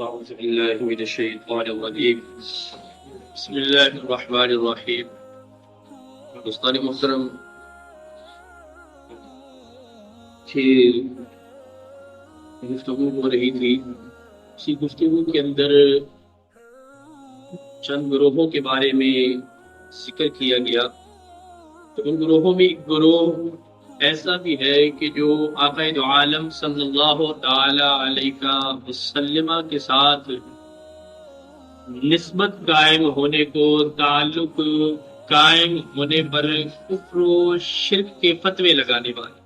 أعوذ بالله من الشيطان الرجيم بسم الله الرحمن الرحیم. دوستان محترم، گفتگو ہو رہی تھی. اسی گفتگو کے اندر چند گروہوں کے بارے میں ذکر کیا گیا. تو ان گروہوں میں ایک گروہ ایسا بھی ہے کہ جو آقا دو عالم صلی اللہ تعالی علیہ وسلم کے ساتھ نسبت قائم ہونے کو، تعلق قائم ہونے پر کفر و شرک کے فتوے لگانے والے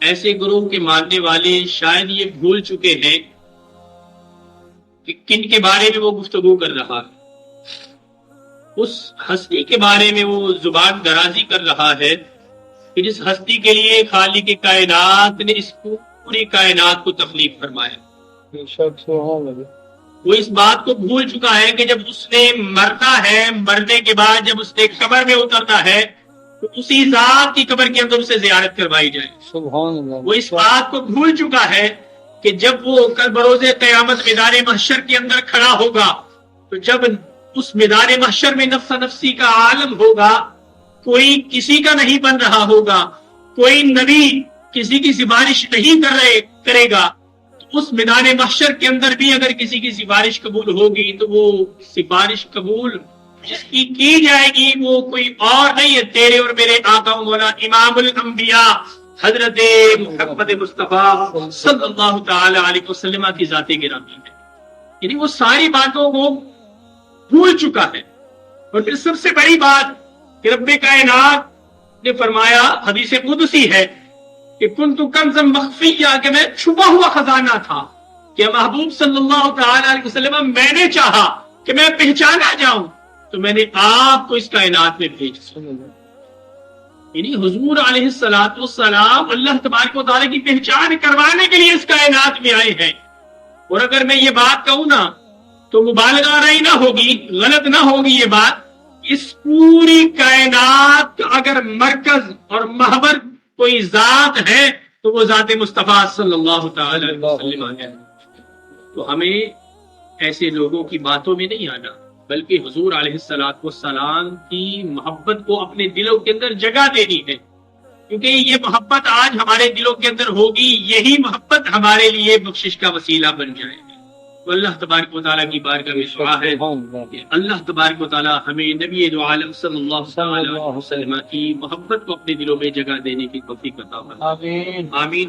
ایسے گروہ کے ماننے والے شاید یہ بھول چکے ہیں کہ کن کے بارے میں وہ گفتگو کر رہا ہے. اس ہستی کے بارے میں وہ زبان درازی کر رہا ہے کہ جس ہستی کے لیے خالق کائنات نے اس پوری کائنات کو تخلیق فرمایا. وہ اس بات کو بھول چکا ہے کہ جب اس نے مرنا ہے، مرنے کے بعد جب اس نے قبر میں اترنا ہے تو اسی ذات کی قبر کے اندر اسے زیارت کروائی جائے. سبحان اللہ. وہ اس بات کو بھول چکا ہے کہ جب وہ کل بروز قیامت میدان محشر کے اندر کھڑا ہوگا تو جب اس میدان محشر میں نفس نفسی کا عالم ہوگا، کوئی کسی کا نہیں بن رہا ہوگا، کوئی نبی کسی کی سفارش نہیں کرے گا. اس میدان محشر کے اندر بھی اگر کسی کی سفارش قبول ہوگی تو وہ سفارش قبول جس کی جائے گی وہ کوئی اور نہیں ہے، تیرے اور میرے آقا مولا امام الانبیاء حضرت محمد مصطفیٰ صلی اللہ تعالی علیہ وسلم کی ذات گرامی ہے. یعنی وہ ساری باتوں کو بھول چکا ہے. اور پھر سب سے بڑی بات کہ رب کائنات نے فرمایا، حدیث قدسی ہے کہ کنت کنزا مخفیا، کہ میں چھپا ہوا خزانہ تھا. کہ محبوب صلی اللہ تعالی علیہ وسلم میں نے چاہا کہ میں پہچانا جاؤں تو میں نے آپ کو اس کائنات میں بھیجا. یعنی حضور علیہ السلام اللہ تبارک و تعالیٰ کی پہچان کروانے کے لیے اس کائنات میں آئے ہیں. اور اگر میں یہ بات کہوں نا تو مبالغہ رہی نہ ہوگی، غلط نہ ہوگی یہ بات. اس پوری کائنات کا اگر مرکز اور محور کوئی ذات ہے تو وہ ذات مصطفیٰ صلی اللہ تعالی علیہ وسلم ہے. تو ہمیں ایسے لوگوں کی باتوں میں نہیں آنا، بلکہ حضور علیہ السلام کی محبت کو اپنے دلوں کے اندر جگہ دینی ہے. کیونکہ یہ محبت آج ہمارے دلوں کے اندر ہوگی، یہی محبت ہمارے لیے بخشش کا وسیلہ بن جائے گی. تو اللہ تبارک و تعالیٰ کی بارگاہ میں دعا ہے کہ اللہ تبارک و تعالیٰ ہمیں نبی دو عالم صلی اللہ علیہ وسلم کی محبت کو اپنے دلوں میں جگہ دینے کی توفیق عطا فرمائے. آمین. آمین.